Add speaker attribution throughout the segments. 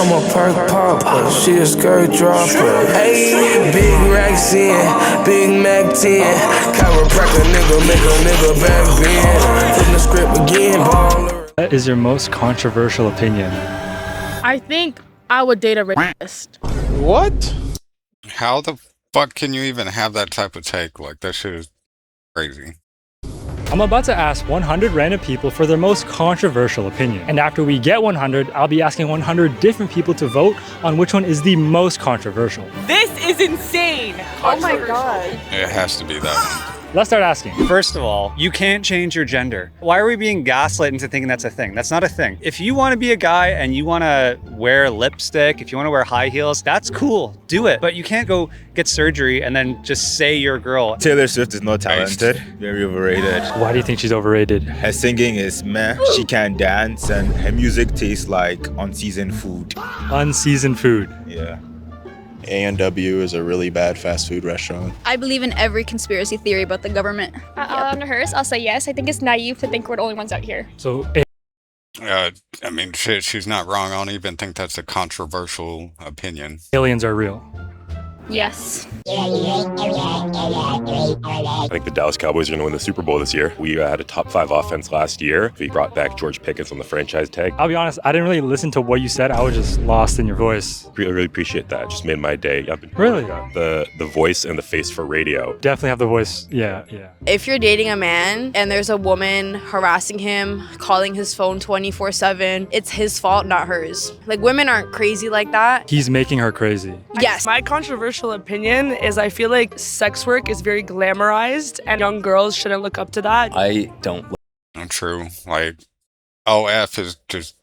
Speaker 1: I'm a perk popper, she a skirt dropper. Ayy, big racks in, Big Mac 10. Chiropractor nigga, make a nigga back bend. Flip the script again, baller.
Speaker 2: What is your most controversial opinion?
Speaker 3: I think I would date a rapist.
Speaker 4: What?
Speaker 5: How the fuck can you even have that type of take? Like, that shit is crazy.
Speaker 2: I'm about to ask 100 random people for their most controversial opinion. And after we get 100, I'll be asking 100 different people to vote on which one is the most controversial.
Speaker 3: This is insane. Oh my god.
Speaker 5: It has to be that one.
Speaker 2: Let's start asking.
Speaker 6: First of all, you can't change your gender. Why are we being gaslit into thinking that's a thing? That's not a thing. If you want to be a guy and you want to wear lipstick, if you want to wear high heels, that's cool. Do it. But you can't go get surgery and then just say you're a girl.
Speaker 4: Taylor Swift is not talented. Very overrated.
Speaker 2: Why do you think she's overrated?
Speaker 4: Her singing is meh. She can dance, and her music tastes like unseasoned food.
Speaker 2: Unseasoned food.
Speaker 4: Yeah.
Speaker 7: A&W is a really bad fast food restaurant.
Speaker 8: I believe in every conspiracy theory about the government.
Speaker 9: On hers, I'll say yes. I think it's naive to think we're the only ones out here.
Speaker 2: So,
Speaker 5: I mean, shit, she's not wrong. I don't even think that's a controversial opinion.
Speaker 2: aliens are real.
Speaker 9: Yes.
Speaker 10: I think the Dallas Cowboys are going to win the Super Bowl this year. We had a top 5 offense last year. We brought back George Pickens on the franchise tag.
Speaker 2: I'll be honest, I didn't really listen to what you said. I was just lost in your voice.
Speaker 10: Really appreciate that. Just made my day. I've been
Speaker 2: Really?
Speaker 10: the voice and the face for radio.
Speaker 2: Definitely have the voice. Yeah.
Speaker 11: If you're dating a man and there's a woman harassing him, calling his phone 24/7, it's his fault, not hers. Like, women aren't crazy like that.
Speaker 2: He's making her crazy.
Speaker 11: Yes.
Speaker 3: My controversial opinion is I feel like sex work is very glamorized and young girls shouldn't look up to that.
Speaker 7: I don't.
Speaker 5: True. Like, OF is just...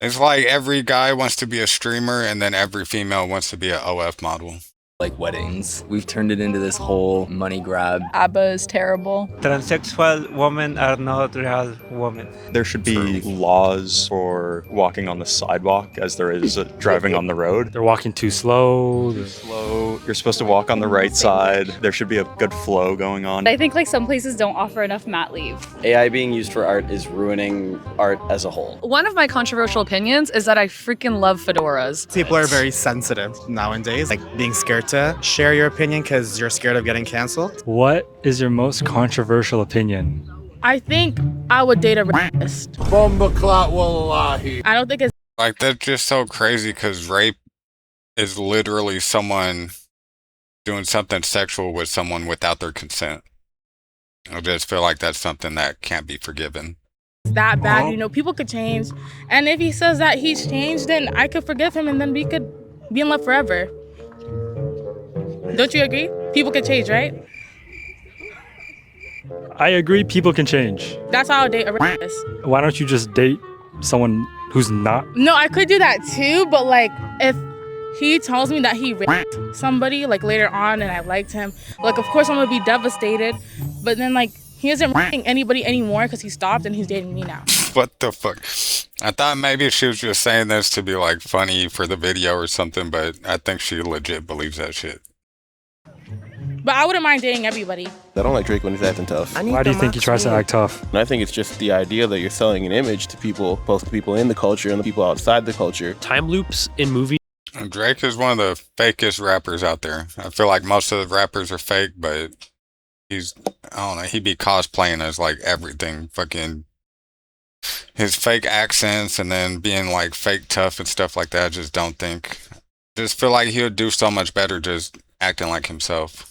Speaker 5: It's like every guy wants to be a streamer and then every female wants to be an OF model.
Speaker 7: Like weddings. We've turned it into this whole money grab.
Speaker 3: ABBA is terrible.
Speaker 6: Transsexual women are not real women.
Speaker 12: There should be laws for walking on the sidewalk as there is driving on the road.
Speaker 2: They're walking too slow.
Speaker 12: You're supposed to walk on the right side. There should be a good flow going on.
Speaker 9: I think like some places don't offer enough mat leave.
Speaker 7: AI being used for art is ruining art as a whole.
Speaker 3: One of my controversial opinions is that I freaking love fedoras.
Speaker 13: People are very sensitive nowadays, like being scared to share your opinion because you're scared of getting canceled.
Speaker 2: What is your most controversial opinion?
Speaker 3: I think I would date a rapist. I don't think it's
Speaker 5: Like, that's just so crazy because rape is literally someone doing something sexual with someone without their consent. I just feel like that's something that can't be forgiven.
Speaker 3: that bad. You know, people could change. And if he says that he's changed, then I could forgive him and then we could be in love forever. Don't you agree? People can change, right?
Speaker 2: I agree, people can change.
Speaker 3: That's how I would date a rapist.
Speaker 2: Why don't you just date someone who's not?
Speaker 3: No, I could do that too, but like if he tells me that he raped somebody like later on and I liked him, like of course I'm gonna be devastated, but then like he isn't raping anybody anymore because he stopped and he's dating me now.
Speaker 5: What the fuck? I thought maybe she was just saying this to be like funny for the video or something, but I think she legit believes that shit.
Speaker 3: But I wouldn't mind dating everybody.
Speaker 7: I don't like Drake when he's acting tough.
Speaker 2: Why do you think he tries to act tough?
Speaker 7: And I think it's just the idea that you're selling an image to people, both the people in the culture and the people outside the culture.
Speaker 14: Time loops in movies.
Speaker 5: And Drake is one of the fakest rappers out there. I feel like most of the rappers are fake, but he's, I don't know, he be cosplaying as like everything. Fucking his fake accents and then being like fake tough and stuff like that. I just don't think. Just feel like he would do so much better just acting like himself.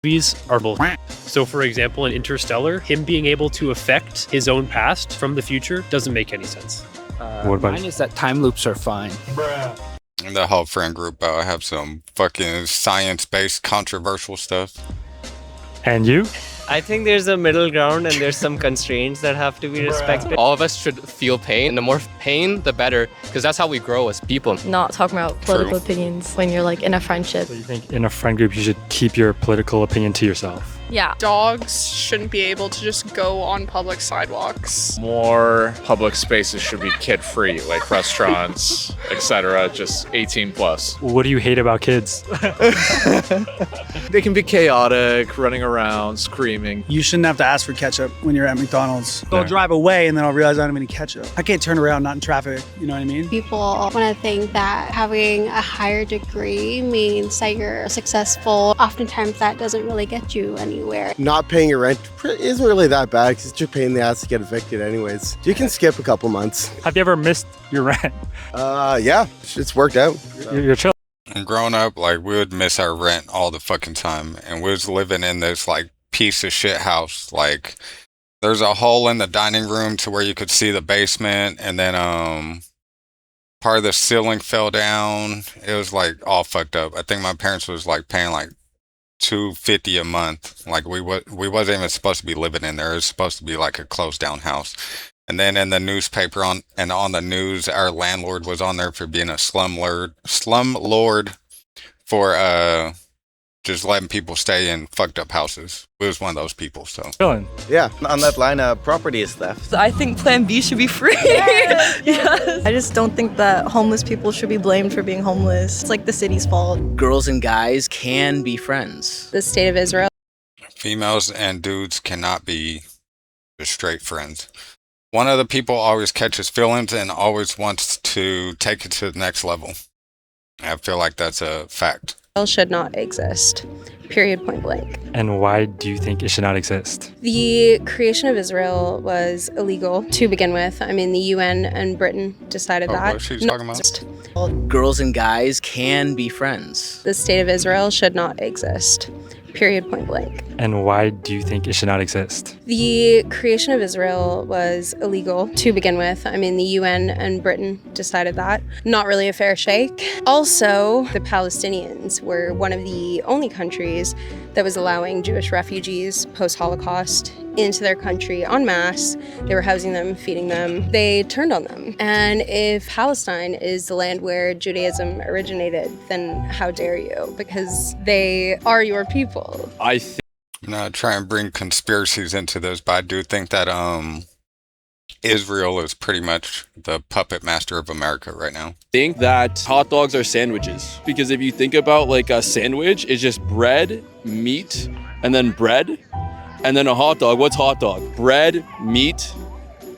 Speaker 14: Movies are both. So for example, in Interstellar, him being able to affect his own past from the future doesn't make any sense.
Speaker 2: What about
Speaker 13: Mine is that time loops are fine.
Speaker 5: And the whole friend group have some fucking science-based controversial stuff.
Speaker 2: And you?
Speaker 15: I think there's a middle ground and there's some constraints that have to be respected.
Speaker 16: All of us should feel pain, and the more pain, the better, because that's how we grow as people.
Speaker 17: Not talking about political opinions when you're like in a friendship.
Speaker 2: So you think in a friend group you should keep your political opinion to yourself?
Speaker 9: Yeah.
Speaker 17: Dogs shouldn't be able to just go on public sidewalks.
Speaker 18: More public spaces should be kid-free, like restaurants, etc. Just 18 plus.
Speaker 2: What do you hate about kids?
Speaker 18: They can be chaotic, running around, screaming.
Speaker 19: You shouldn't have to ask for ketchup when you're at McDonald's. I'll drive away and then I'll realize I don't have any ketchup. I can't turn around not in traffic, you know what I mean?
Speaker 20: People want to think that having a higher degree means that you're successful. Oftentimes that doesn't really get you anywhere.
Speaker 21: Not paying your rent isn't really that bad because it's just a pain in the ass to get evicted anyways. You can skip a couple months.
Speaker 2: Have you ever missed your rent?
Speaker 21: Yeah, it's worked out.
Speaker 2: You're chill.
Speaker 5: And growing up, like, we would miss our rent all the fucking time. And we was living in this, like, piece of shit house. Like, there's a hole in the dining room to where you could see the basement. And then, part of the ceiling fell down. It was, like, all fucked up. I think my parents was, like, paying, like, $250 a month. Like, we wasn't even supposed to be living in there. It was supposed to be, like, a closed down house. And then in the newspaper on the news, our landlord was on there for being a slumlord for just letting people stay in fucked up houses. It was one of those people. So
Speaker 21: yeah, on that line, property is theft.
Speaker 22: I think Plan B should be free. Yes.
Speaker 23: I just don't think that homeless people should be blamed for being homeless. It's like the city's fault.
Speaker 24: Girls and guys can be friends.
Speaker 23: The state of Israel.
Speaker 5: Females and dudes cannot be just straight friends. One of the people always catches feelings and always wants to take it to the next level. I feel like that's a fact.
Speaker 23: Should not exist. Period, point blank.
Speaker 2: And why do you think it should not exist?
Speaker 23: The creation of Israel was illegal to begin with. I mean, the UN and Britain decided that.
Speaker 5: What she's talking about?
Speaker 24: Girls and guys can be friends.
Speaker 23: The state of Israel should not exist. Period, point blank.
Speaker 2: And why do you think it should not exist?
Speaker 23: The creation of Israel was illegal to begin with. I mean, the UN and Britain decided that. Not really a fair shake. Also, the Palestinians were one of the only countries that was allowing Jewish refugees post-Holocaust into their country en masse. They were housing them, feeding them. They turned on them. And if Palestine is the land where Judaism originated, then how dare you? Because they are your people.
Speaker 5: I'm not trying to bring conspiracies into this, but I do think that Israel is pretty much the puppet master of America right now.
Speaker 25: Think that hot dogs are sandwiches, because if you think about like a sandwich, it's just bread, meat, and then bread, and then a hot dog. What's hot dog? Bread, meat,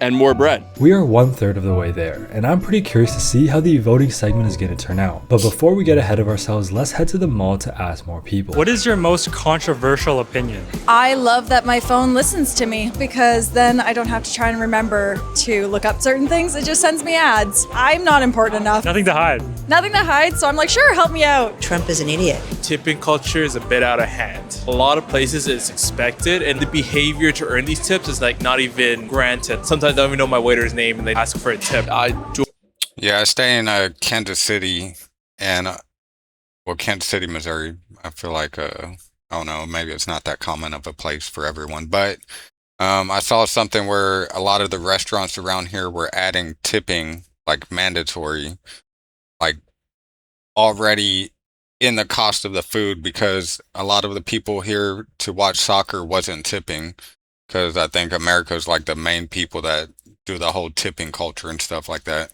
Speaker 25: and more bread.
Speaker 2: We are 1/3 of the way there, and I'm pretty curious to see how the voting segment is going to turn out. But before we get ahead of ourselves, let's head to the mall to ask more people. What is your most controversial opinion?
Speaker 26: I love that my phone listens to me, because then I don't have to try and remember to look up certain things. It just sends me ads. I'm not important enough.
Speaker 2: Nothing to hide.
Speaker 26: Nothing to hide, so I'm like, sure, help me out.
Speaker 27: Trump is an idiot.
Speaker 28: Tipping culture is a bit out of hand. A lot of places it's expected, and the behavior to earn these tips is like not even granted. Sometimes I don't even know my waiter's name and they ask for a tip.
Speaker 5: Yeah, I stay in Kansas City and Kansas City, Missouri. I feel like I don't know, maybe it's not that common of a place for everyone, but I saw something where a lot of the restaurants around here were adding tipping, like mandatory, like already in the cost of the food, because a lot of the people here to watch soccer wasn't tipping, because I think America's like the main people that do the whole tipping culture and stuff like that.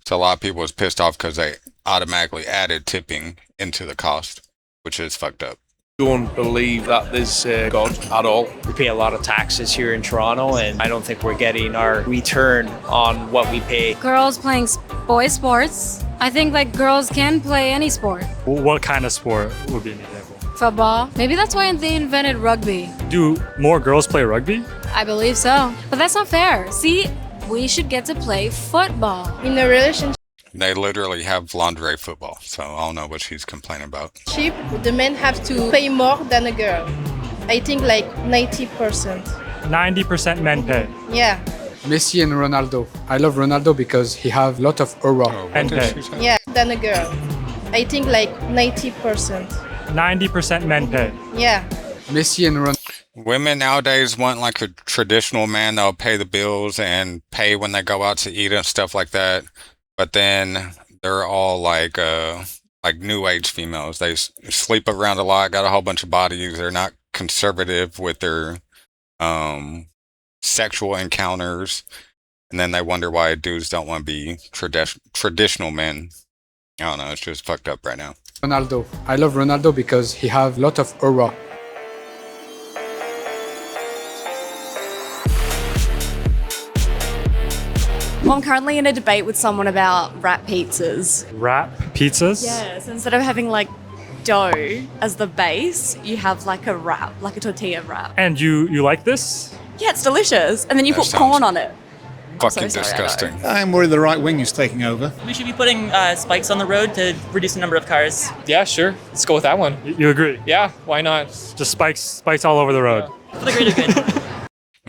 Speaker 5: So a lot of people was pissed off because they automatically added tipping into the cost, which is fucked up.
Speaker 28: Don't believe that there's God at all.
Speaker 29: We pay a lot of taxes here in Toronto, and I don't think we're getting our return on what we pay.
Speaker 30: Girls playing boys sports. I think like girls can play any sport.
Speaker 2: What kind of sport would be an example?
Speaker 30: Football. Maybe that's why they invented rugby.
Speaker 2: Do more girls play rugby?
Speaker 30: I believe so. But that's not fair. See, we should get to play football.
Speaker 11: In a relationship,
Speaker 5: They literally have lingerie football, so I don't know what she's complaining about.
Speaker 11: the men have to pay more than a girl. I think like 90%.
Speaker 2: 90% men pay.
Speaker 11: Yeah.
Speaker 31: Messi and Ronaldo. I love Ronaldo because he have a lot of aura.
Speaker 2: And pay.
Speaker 11: Yeah, than a girl. I think like 90%.
Speaker 2: 90% men pay.
Speaker 11: Yeah.
Speaker 31: Messi and Ronaldo.
Speaker 5: Women nowadays want like a traditional man that'll pay the bills and pay when they go out to eat and stuff like that. But then they're all like new age females. They sleep around a lot, got a whole bunch of bodies. They're not conservative with their sexual encounters, and then they wonder why dudes don't want to be traditional men. I don't know, it's just fucked up right now.
Speaker 31: Ronaldo. I love Ronaldo because he have a lot of aura.
Speaker 1: Well, I'm currently in a debate with someone about wrap pizzas.
Speaker 2: Wrap pizzas?
Speaker 1: Yes, instead of having like dough as the base, you have like a wrap, like a tortilla wrap.
Speaker 2: And you like this?
Speaker 1: Yeah, it's delicious. And then you
Speaker 5: That
Speaker 1: put corn on it.
Speaker 5: Fucking disgusting.
Speaker 3: I'm worried the right wing is taking over.
Speaker 4: We should be putting spikes on the road to reduce the number of cars.
Speaker 25: Yeah, sure. Let's go with that one.
Speaker 2: You agree?
Speaker 25: Yeah, why not?
Speaker 2: Just spikes all over the road.
Speaker 4: For the greater good.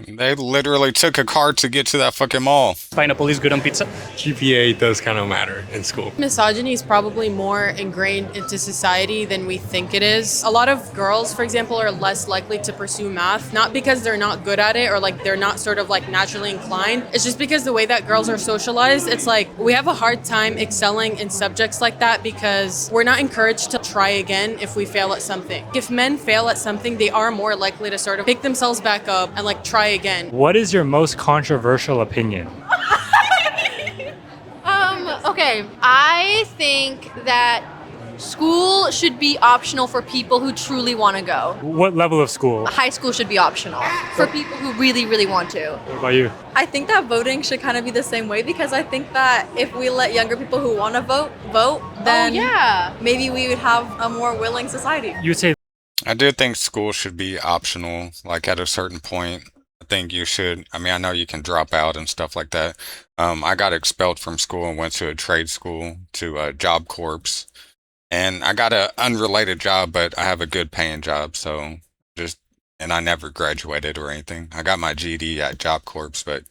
Speaker 5: They literally took a car to get to that fucking mall.
Speaker 4: Pineapple is good on pizza.
Speaker 6: GPA does kind of matter in school.
Speaker 11: Misogyny is probably more ingrained into society than we think it is. A lot of girls, for example, are less likely to pursue math, not because they're not good at it or like they're not sort of like naturally inclined. It's just because the way that girls are socialized, it's like we have a hard time excelling in subjects like that because we're not encouraged to try again if we fail at something. If men fail at something, they are more likely to sort of pick themselves back up and like try again.
Speaker 2: What is your most controversial opinion?
Speaker 7: Okay, I think that school should be optional for people who truly want to go.
Speaker 2: What level of school?
Speaker 7: High school should be optional for people who really, really want to.
Speaker 2: What about you?
Speaker 26: I think that voting should kind of be the same way because I think that if we let younger people who want to vote, then maybe we would have a more willing society.
Speaker 2: You would say
Speaker 5: I do think school should be optional, like at a certain point. I think you should. I mean, I know you can drop out and stuff like that. I got expelled from school and went to a trade school, to a job corps. And I got an unrelated job, but I have a good paying job. So and I never graduated or anything. I got my GED at job corps, but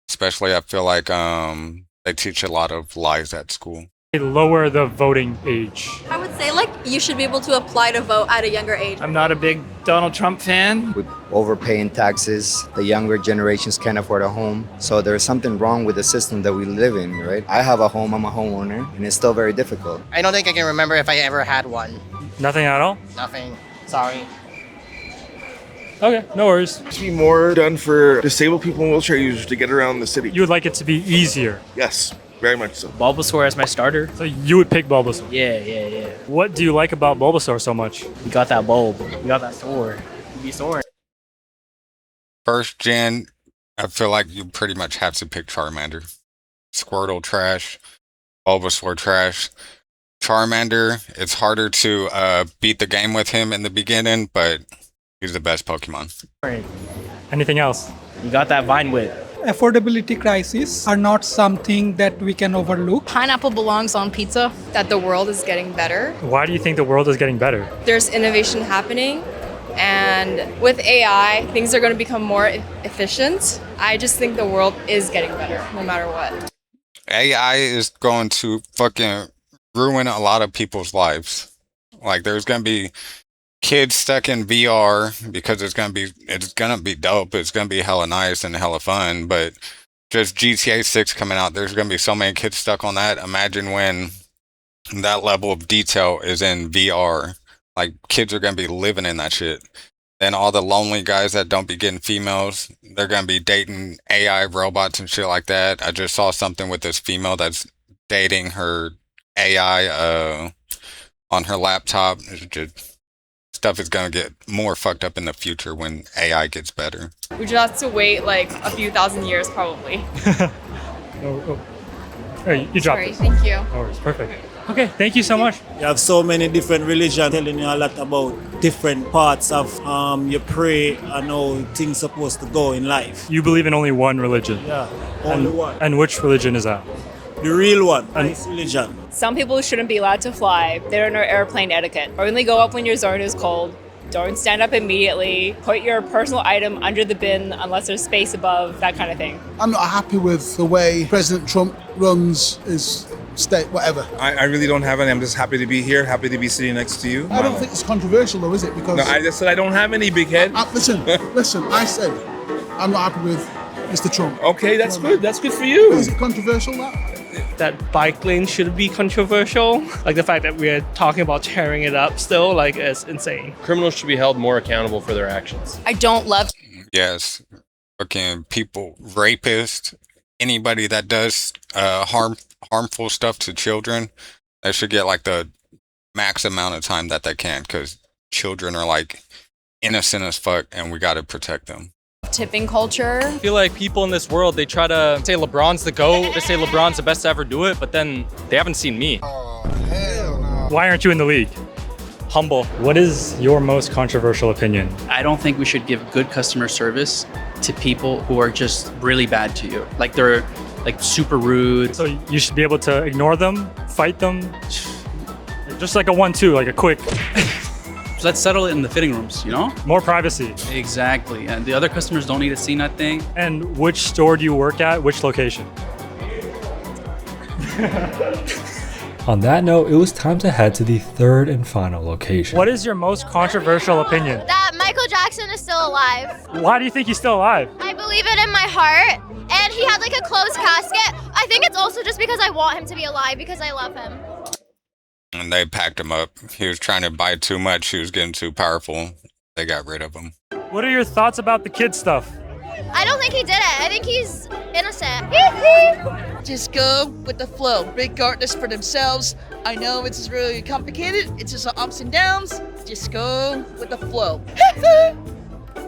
Speaker 5: especially I feel like they teach a lot of lies at school.
Speaker 2: Lower the voting age.
Speaker 26: I would say like you should be able to apply to vote at a younger age.
Speaker 29: I'm not a big Donald Trump fan.
Speaker 8: With overpaying taxes, the younger generations can't afford a home. So there's something wrong with the system that we live in, right? I have a home, I'm a homeowner, and it's still very difficult.
Speaker 10: I don't think I can remember if I ever had one.
Speaker 2: Nothing at all?
Speaker 10: Nothing. Sorry.
Speaker 2: Okay, no worries.
Speaker 12: There should be more done for disabled people and wheelchair users to get around the city.
Speaker 2: You would like it to be easier?
Speaker 12: Yes. Very much so.
Speaker 29: Bulbasaur as my starter.
Speaker 2: So you would pick Bulbasaur?
Speaker 29: Yeah.
Speaker 2: What do you like about Bulbasaur so much?
Speaker 29: You got that bulb. You got that sword. You be soaring.
Speaker 5: First gen, I feel like you pretty much have to pick Charmander. Squirtle trash, Bulbasaur trash. Charmander, it's harder to beat the game with him in the beginning, but he's the best Pokemon.
Speaker 2: Anything else?
Speaker 29: You got that Vine Whip.
Speaker 13: Affordability crises are not something that we can overlook.
Speaker 9: Pineapple belongs on pizza. That the world is getting better.
Speaker 2: Why do you think the world is getting better?
Speaker 9: There's innovation happening, and with AI, things are going to become more efficient. I just think the world is getting better, no matter what.
Speaker 5: AI is going to fucking ruin a lot of people's lives. Like, there's going to be kids stuck in VR because it's gonna be dope. It's gonna be hella nice and hella fun. But just GTA 6 coming out, there's gonna be so many kids stuck on that. Imagine when that level of detail is in VR. Like, kids are gonna be living in that shit. Then all the lonely guys that don't be getting females, they're gonna be dating AI robots and shit like that. I just saw something with this female that's dating her AI on her laptop. It's just stuff is going to get more fucked up in the future when AI gets better.
Speaker 1: We just have to wait like a few thousand years probably.
Speaker 2: Hey, you dropped it.
Speaker 1: Thank you.
Speaker 2: No worries, perfect. Okay, thank you so much.
Speaker 14: You have so many different religions telling you a lot about different parts of you pray and how things supposed to go in life.
Speaker 2: You believe in only one religion?
Speaker 14: Yeah, only one.
Speaker 2: And which religion is that?
Speaker 14: The real one, nice religion.
Speaker 1: Some people shouldn't be allowed to fly. They don't know airplane etiquette. Only go up when your zone is cold. Don't stand up immediately. Put your personal item under the bin unless there's space above, that kind of thing.
Speaker 27: I'm not happy with the way President Trump runs his state, whatever.
Speaker 32: I really don't have any. I'm just happy to be here, happy to be sitting next to you.
Speaker 27: I don't think it's controversial though, is it? Because
Speaker 32: no, I just said I don't have any, big head.
Speaker 27: Listen, I said I'm not happy with Mr. Trump.
Speaker 32: Okay, that's good. That's good for you.
Speaker 27: Is it controversial, that?
Speaker 15: that bike lanes should be controversial. Like the fact that we're talking about tearing it up still, like, is insane.
Speaker 6: Criminals should be held more accountable for their actions.
Speaker 16: I don't love.
Speaker 5: Yes. Fucking people, rapists, anybody that does harmful stuff to children, they should get like the max amount of time that they can, because children are like innocent as fuck and we got to protect them.
Speaker 16: Tipping culture.
Speaker 17: I feel like people in this world, they try to say LeBron's the GOAT, they say LeBron's the best to ever do it, but then they haven't seen me.
Speaker 2: Why aren't you in the league?
Speaker 17: Humble.
Speaker 2: What is your most controversial opinion?
Speaker 18: I don't think we should give good customer service to people who are just really bad to you. Like they're like super rude.
Speaker 2: So you should be able to ignore them, fight them, just like a 1-2, like a quick.
Speaker 18: So let's settle it in the fitting rooms, you know?
Speaker 2: More privacy.
Speaker 18: Exactly. And the other customers don't need to see nothing.
Speaker 2: And which store do you work at? Which location? On that note, it was time to head to the third and final location. What is your most controversial opinion?
Speaker 19: That Michael Jackson is still alive.
Speaker 2: Why do you think he's still alive?
Speaker 19: I believe it in my heart. And he had like a closed casket. I think it's also just because I want him to be alive because I love him.
Speaker 5: And they packed him up. He was trying to buy too much. He was getting too powerful. They got rid of him.
Speaker 2: What are your thoughts about the kid stuff?
Speaker 19: I don't think he did it. I think he's innocent.
Speaker 20: Just go with the flow, regardless for themselves. I know it's really complicated. It's just ups and downs. Just go with the flow.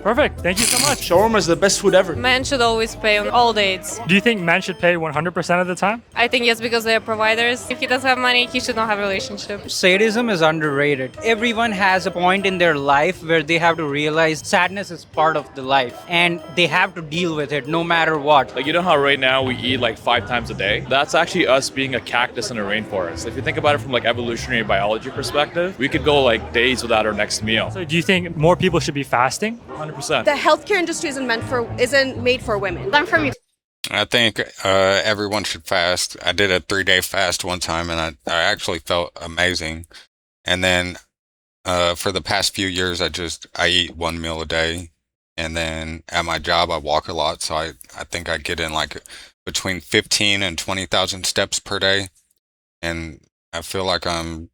Speaker 2: Perfect. Thank you so much.
Speaker 29: Shawarma is the best food ever.
Speaker 21: Men should always pay on all dates.
Speaker 2: Do you think men should pay 100% of the time?
Speaker 21: I think yes, because they are providers. If he doesn't have money, he should not have a relationship.
Speaker 22: Sadism is underrated. Everyone has a point in their life where they have to realize sadness is part of the life and they have to deal with it no matter what.
Speaker 25: Like, you know how right now we eat like 5 times a day? That's actually us being a cactus in a rainforest. If you think about it from like evolutionary biology perspective, we could go like days without our next meal.
Speaker 2: So do you think more people should be fasting?
Speaker 25: 100%.
Speaker 23: The healthcare industry isn't made for women. I'm from
Speaker 5: I think everyone should fast. I did a 3-day fast one time and I actually felt amazing. And then for the past few years, I eat 1 meal a day. And then at my job, I walk a lot. So I think I get in like between 15 and 20,000 steps per day. And I feel like I'm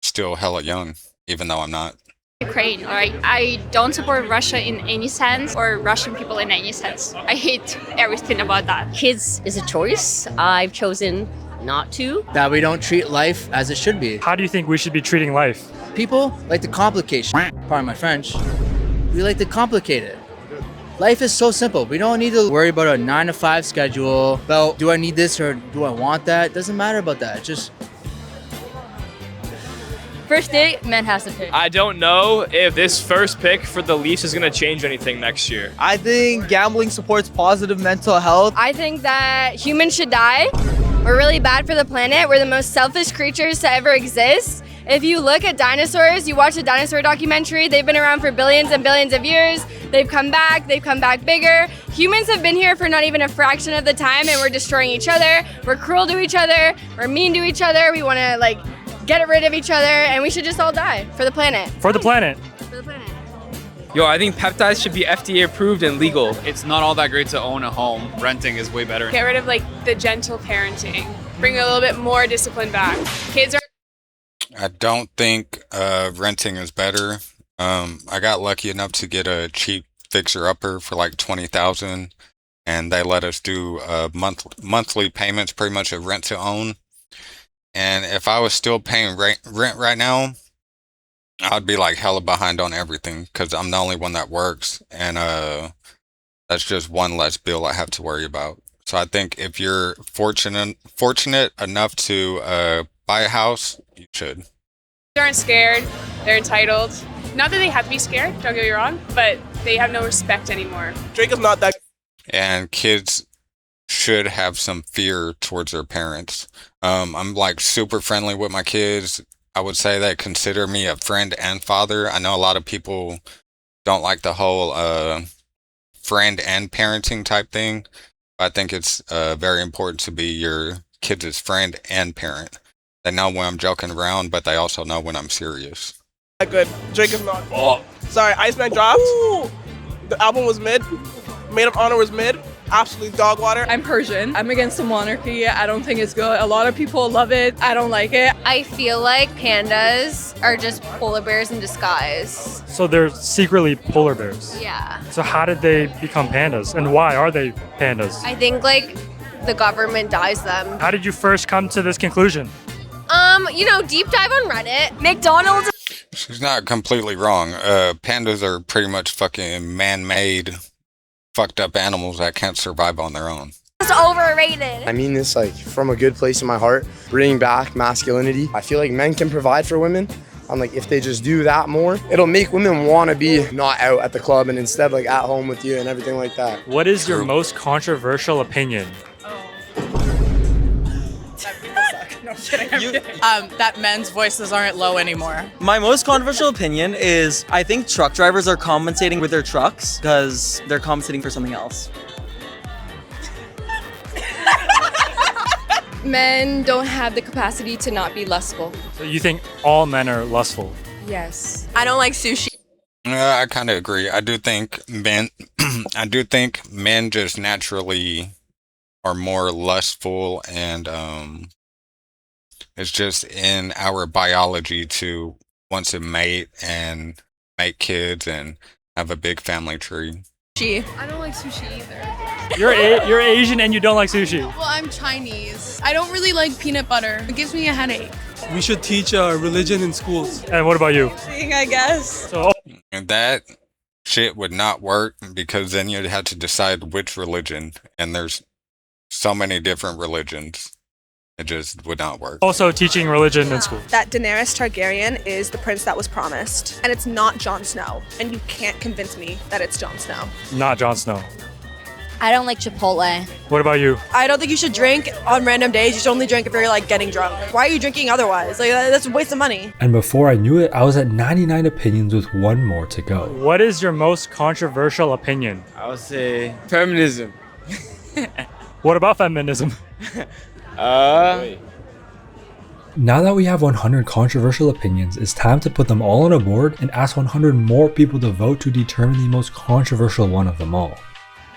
Speaker 5: still hella young, even though I'm not.
Speaker 24: Ukraine, alright? I don't support Russia in any sense or Russian people in any sense. I hate everything about that.
Speaker 28: Kids is a choice. I've chosen not to.
Speaker 10: That we don't treat life as it should be.
Speaker 2: How do you think we should be treating life?
Speaker 10: People like to complicate shit. Pardon my French. We like to complicate it. Life is so simple. We don't need to worry about a 9-to-5 schedule, about do I need this or do I want that? It doesn't matter about that. It's just
Speaker 28: first date, man has to pick.
Speaker 25: I don't know if this first pick for the Leafs is going to change anything next year.
Speaker 10: I think gambling supports positive mental health.
Speaker 9: I think that humans should die. We're really bad for the planet. We're the most selfish creatures to ever exist. If you look at dinosaurs, you watch a dinosaur documentary, they've been around for billions and billions of years. They've come back bigger. Humans have been here for not even a fraction of the time and we're destroying each other. We're cruel to each other. We're mean to each other. We want to get rid of each other and we should just all die for the planet.
Speaker 2: For the planet.
Speaker 9: For the planet.
Speaker 17: Yo, I think peptides should be FDA approved and legal.
Speaker 6: It's not all that great to own a home. Renting is way better.
Speaker 11: Get rid of the gentle parenting. Bring a little bit more discipline back. Kids are.
Speaker 5: I don't think renting is better. I got lucky enough to get a cheap fixer-upper for like $20,000, and they let us do monthly payments, pretty much a rent to own. And if I was still paying rent right now, I'd be like hella behind on everything because I'm the only one that works, and that's just one less bill I have to worry about. So I think if you're fortunate enough to buy a house, you should.
Speaker 11: They aren't scared. They're entitled. Not that they have to be scared, don't get me wrong, but they have no respect anymore.
Speaker 12: Drake is not that.
Speaker 5: And kids should have some fear towards their parents. I'm like super friendly with my kids. I would say they consider me a friend and father. I know a lot of people don't like the whole friend and parenting type thing. But I think it's very important to be your kids' friend and parent. They know when I'm joking around, but they also know when I'm serious.
Speaker 12: Good. Drake is not. Oh. Sorry, Iceman dropped. Ooh. The album was mid. Maid of Honor was mid.
Speaker 1: absolute dog water.
Speaker 3: I'm Persian. I'm against the monarchy. I don't think it's good. A lot of people love it. I don't like it.
Speaker 9: I feel like pandas are just polar bears in disguise.
Speaker 2: So they're secretly polar bears.
Speaker 9: Yeah.
Speaker 2: So how did they become pandas, and why are they pandas?
Speaker 9: I think like the government dyes them.
Speaker 2: How did you first come to this conclusion?
Speaker 9: Deep dive on Reddit. McDonald's.
Speaker 5: She's not completely wrong. Pandas are pretty much fucking man-made, fucked up animals that can't survive on their own.
Speaker 9: It's overrated.
Speaker 4: I mean this like from a good place in my heart, bringing back masculinity. I feel like men can provide for women. I'm like, if they just do that more, it'll make women want to be not out at the club and instead like at home with you and everything like that.
Speaker 2: What is your most controversial opinion?
Speaker 3: That men's voices aren't low anymore.
Speaker 7: My most controversial opinion is I think truck drivers are compensating with their trucks because they're compensating for something else.
Speaker 3: Men don't have the capacity to not be lustful.
Speaker 2: So you think all men are lustful?
Speaker 3: Yes.
Speaker 1: I don't like sushi.
Speaker 5: I kind of agree. I do think men just naturally are more lustful, and it's just in our biology to want to mate and make kids and have a big family tree.
Speaker 3: I don't like sushi either.
Speaker 2: You're Asian and you don't like sushi.
Speaker 3: Well, I'm Chinese. I don't really like peanut butter. It gives me a headache.
Speaker 15: We should teach religion in schools.
Speaker 2: And what about you?
Speaker 3: I guess.
Speaker 2: So
Speaker 5: And that shit would not work because then you'd have to decide which religion, and there's so many different religions. It just would not work.
Speaker 2: Also teaching religion in school.
Speaker 23: That Daenerys Targaryen is the prince that was promised, and it's not Jon Snow. And you can't convince me that it's Jon Snow.
Speaker 2: Not Jon Snow.
Speaker 9: I don't like Chipotle.
Speaker 2: What about you?
Speaker 1: I don't think you should drink on random days. You should only drink if you're like getting drunk. Why are you drinking otherwise? Like that's a waste of money.
Speaker 2: And before I knew it, I was at 99 opinions with one more to go. What is your most controversial opinion?
Speaker 8: I would say feminism.
Speaker 2: What about feminism?
Speaker 8: Now
Speaker 2: that we have 100 controversial opinions, it's time to put them all on a board and ask 100 more people to vote to determine the most controversial one of them all.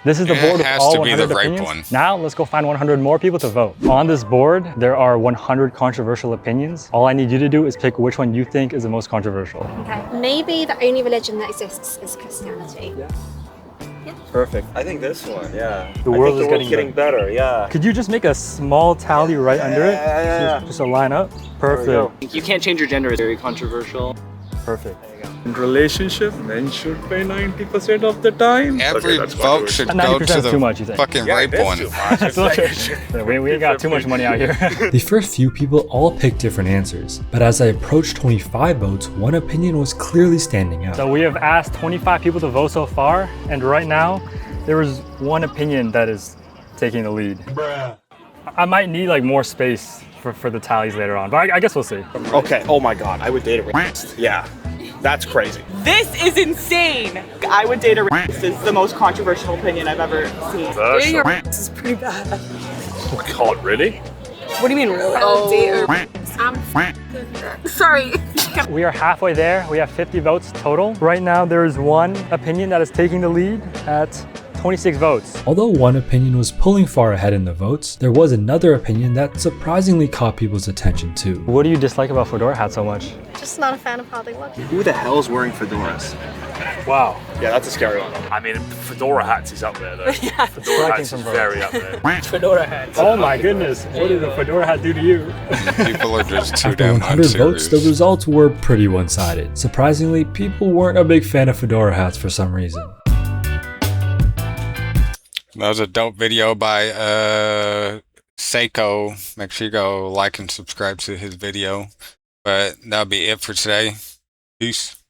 Speaker 2: This is the board with all 100 opinions. Now let's go find 100 more people to vote. On this board, there are 100 controversial opinions. All I need you to do is pick which one you think is the most controversial.
Speaker 13: Okay. Maybe the only religion that exists is Christianity.
Speaker 8: Yeah. Perfect. I think this one, yeah.
Speaker 2: The world is
Speaker 8: getting better, yeah.
Speaker 2: Could you just make a small tally right under it?
Speaker 8: Yeah.
Speaker 2: Just to line up? Perfect.
Speaker 14: You can't change your gender. It's very controversial.
Speaker 2: Perfect.
Speaker 16: In relationship, men should pay 90% of the time.
Speaker 5: Every vote should go to the fucking rape one.
Speaker 2: We ain't got too much money out here. The first few people all picked different answers, but as I approached 25 votes, one opinion was clearly standing out. So we have asked 25 people to vote so far, and right now, there is one opinion that is taking the lead. Bruh. I might need like more space for the tallies later on, but I guess we'll see.
Speaker 8: Okay, oh my god, I would date a rapist. Yeah, that's crazy.
Speaker 1: This is insane. I would date a rapist. This is the most controversial opinion I've ever seen. Dating a rapist is pretty bad.
Speaker 16: Oh god, really?
Speaker 1: What do you mean really?
Speaker 13: Oh, date a rapist. I'm sorry.
Speaker 2: We are halfway there. We have 50 votes total. Right now, there is one opinion that is taking the lead at 26 votes. Although one opinion was pulling far ahead in the votes, there was another opinion that surprisingly caught people's attention too. What do you dislike about fedora hats so much?
Speaker 13: Just not a fan of how they look.
Speaker 8: Who the hell is wearing fedoras?
Speaker 16: Wow.
Speaker 8: Yeah, that's a scary one.
Speaker 16: I mean, fedora hats is up there though.
Speaker 13: Yeah.
Speaker 16: Fedora hats is very up there.
Speaker 1: Fedora hats.
Speaker 2: Oh my goodness, what did a fedora hat do to you?
Speaker 5: People are just too
Speaker 2: After
Speaker 5: damn
Speaker 2: 100 votes,
Speaker 5: unserious.
Speaker 2: the results were pretty one-sided. Surprisingly, people weren't a big fan of fedora hats for some reason.
Speaker 5: That was a dope video by Seiko. Make sure you go like and subscribe to his video. But that'll be it for today. Peace.